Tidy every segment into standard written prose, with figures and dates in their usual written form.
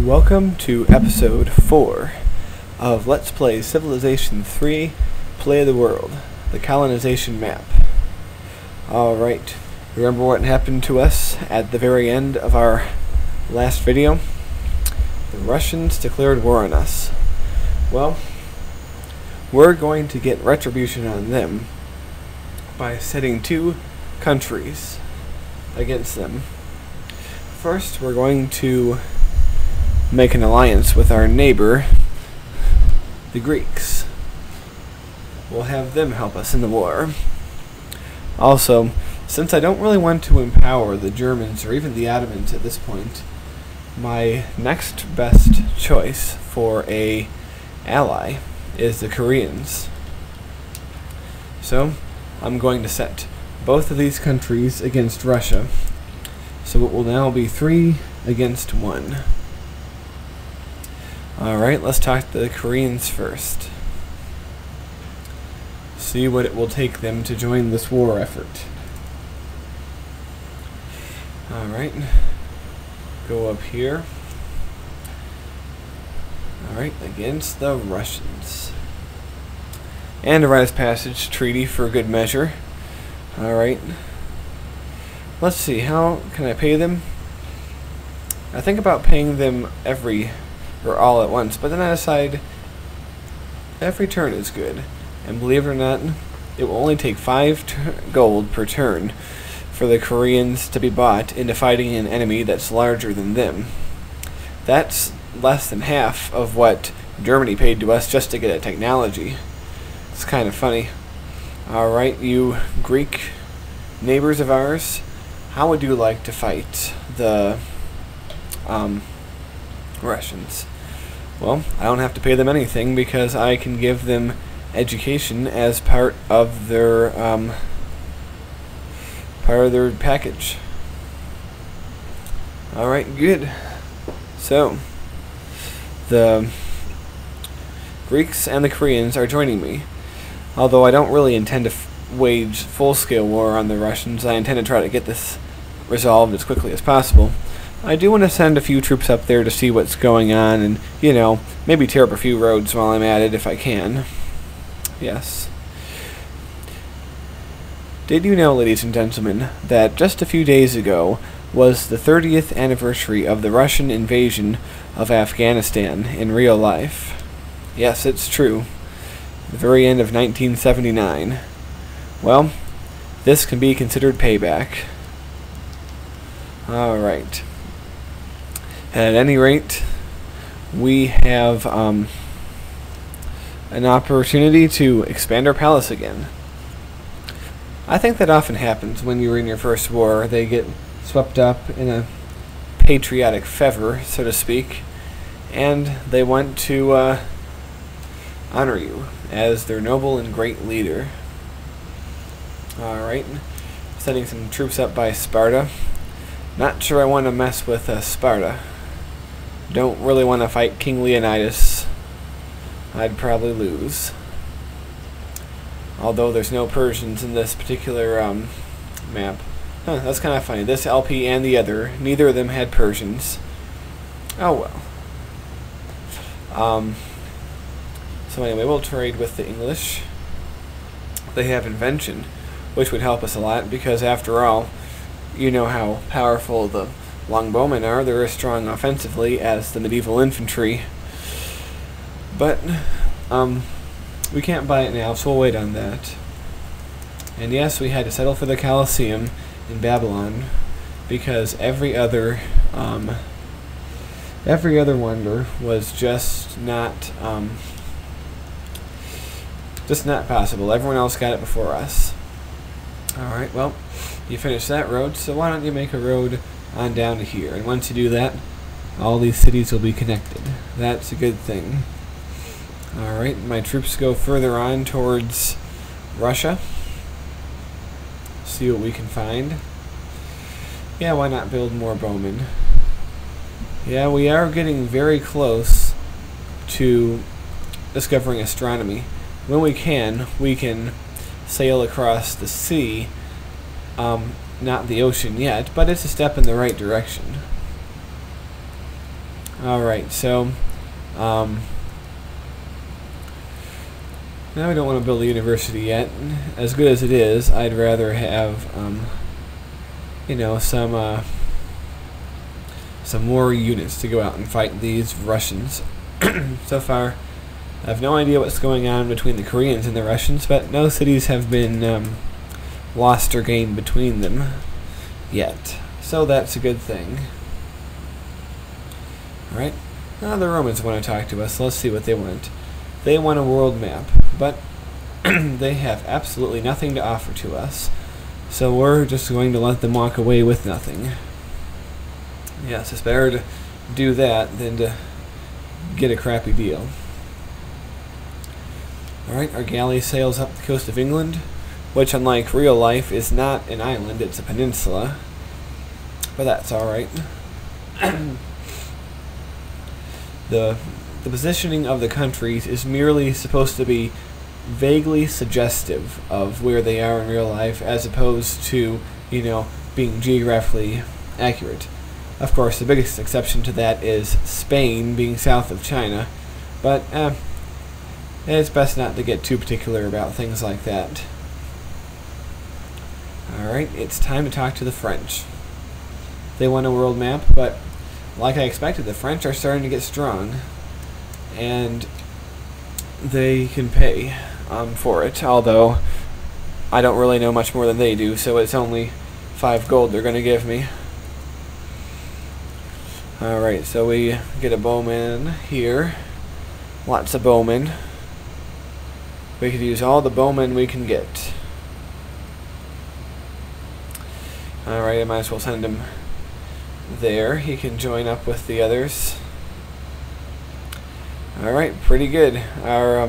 Welcome to episode 4 of Let's Play Civilization 3 Play of the World, the Colonization map. Alright, remember what happened to us at the very end of our last video? The Russians declared war on us. Well, we're going to get retribution on them by setting 2 countries against them. First, we're going to make an alliance with our neighbor, the Greeks. We'll have them help us in the war. Also, since I don't really want to empower the Germans or even the Ottomans at this point, my next best choice for an ally is the Koreans. So, I'm going to set both of these countries against Russia. So it will now be 3 against 1. Alright, let's talk to the Koreans first. See what it will take them to join this war effort. Alright, go up here. Alright, against the Russians. And a Rites Passage Treaty for good measure. Alright. Let's see, how can I pay them? I think about paying them or all at once, but then I decide every turn is good. And believe it or not, it will only take 5 gold per turn for the Koreans to be bought into fighting an enemy that's larger than them. That's less than half of what Germany paid to us just to get a technology. It's kind of funny. Alright, you Greek neighbors of ours, how would you like to fight the Russians? Well, I don't have to pay them anything because I can give them education as part of their package. Alright, good. So, the Greeks and the Koreans are joining me. Although I don't really intend to wage full-scale war on the Russians, I intend to try to get this resolved as quickly as possible. I do want to send a few troops up there to see what's going on and, you know, maybe tear up a few roads while I'm at it if I can. Yes. Did you know, ladies and gentlemen, that just a few days ago was the 30th anniversary of the Russian invasion of Afghanistan in real life? Yes, it's true. The very end of 1979. Well, this can be considered payback. Alright. At any rate, we have an opportunity to expand our palace again. I think that often happens when you're in your first war. They get swept up in a patriotic fervor, so to speak, and they want to honor you as their noble and great leader. Alright, sending some troops up by Sparta. Not sure I want to mess with Sparta. Don't really want to fight King Leonidas. I'd probably lose. Although there's no Persians in this particular map. Huh, that's kind of funny. This LP and the other, neither of them had Persians. Oh well. So anyway, we'll trade with the English. They have invention, which would help us a lot because after all, you know how powerful the longbowmen are. They're as strong offensively as the medieval infantry. But we can't buy it now, so we'll wait on that. And yes, we had to settle for the Colosseum in Babylon because every other wonder was just not possible. Everyone else got it before us. Alright, well, you finished that road, so why don't you make a road on down to here? And once you do that, all these cities will be connected. That's a good thing. Alright, my troops go further on towards Russia. See what we can find. Yeah, why not build more bowmen? Yeah, we are getting very close to discovering astronomy. When we can sail across the sea, not the ocean yet, but it's a step in the right direction. Alright, so now we don't want to build a university yet. As good as it is, I'd rather have you know, some more units to go out and fight these Russians. So far, I have no idea what's going on between the Koreans and the Russians, but no cities have been lost or gained between them yet. So that's a good thing. Alright, now the Romans want to talk to us. Let's see what they want. They want a world map, but they have absolutely nothing to offer to us. So we're just going to let them walk away with nothing. Yes, it's better to do that than to get a crappy deal. Alright, our galley sails up the coast of England, which unlike real life is not an island, it's a peninsula. But that's alright. The positioning of the countries is merely supposed to be vaguely suggestive of where they are in real life, as opposed to, you know, being geographically accurate. Of course, the biggest exception to that is Spain being south of China, but it's best not to get too particular about things like that. Alright, it's time to talk to the French. They want a world map, but like I expected, the French are starting to get strong, and they can pay for it, although I don't really know much more than they do, so it's only 5 gold they're going to give me. Alright, so we get a bowman here. Lots of bowmen. We could use all the bowmen we can get. Alright, I might as well send him there. He can join up with the others. Alright, pretty good. Our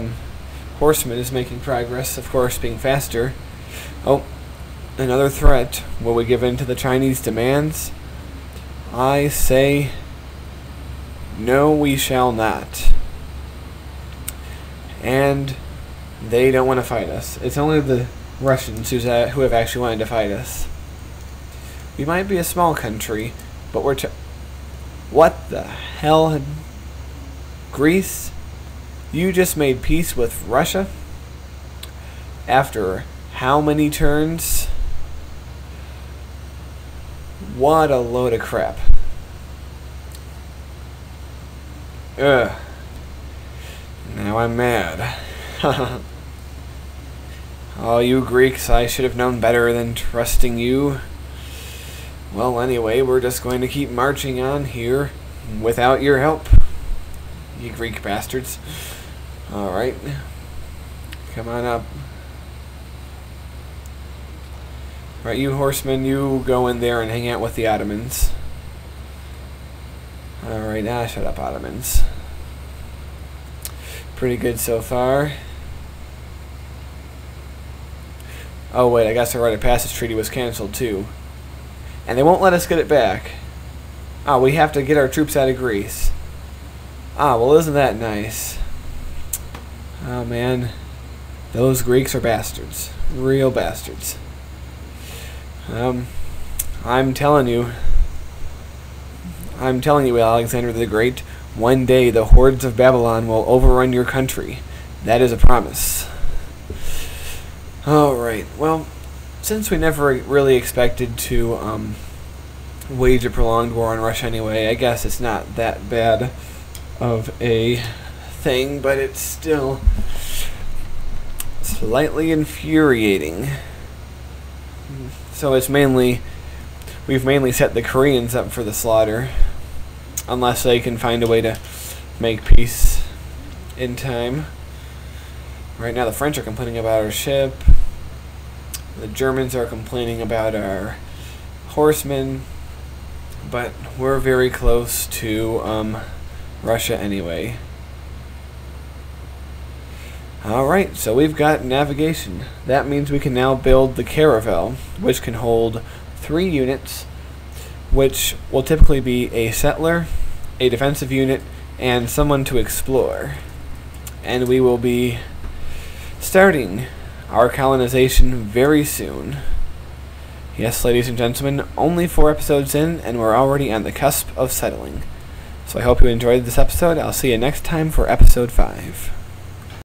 horseman is making progress, of course, being faster. Oh, another threat. Will we give in to the Chinese demands? I say no, we shall not. And they don't want to fight us. It's only the Russians who have actually wanted to fight us. We might be a small country, but we're what the hell? Greece? You just made peace with Russia? After how many turns? What a load of crap. Ugh. Now I'm mad. Oh, you Greeks, I should have known better than trusting you. Well, anyway, we're just going to keep marching on here without your help. You Greek bastards. Alright. Come on up. Right, you horsemen, you go in there and hang out with the Ottomans. Alright, shut up, Ottomans. Pretty good so far. Oh wait, I guess the Right of Passage Treaty was cancelled too. And they won't let us get it back. We have to get our troops out of Greece. Well, isn't that nice? Oh man, those Greeks are bastards. Real bastards. I'm telling you, Alexander the Great, one day the hordes of Babylon will overrun your country. That is a promise. Alright, well, since we never really expected to wage a prolonged war on Russia anyway, I guess it's not that bad of a thing, but it's still slightly infuriating. So it's we've mainly set the Koreans up for the slaughter, unless they can find a way to make peace in time. Right now the French are complaining about our ship, the Germans are complaining about our horsemen, but we're very close to Russia anyway. Alright, so we've got navigation. That means we can now build the caravel, which can hold 3 units, which will typically be a settler, a defensive unit, and someone to explore. And we will be starting our colonization very soon. Yes, ladies and gentlemen, only 4 episodes in, and we're already on the cusp of settling. So I hope you enjoyed this episode. I'll see you next time for episode 5.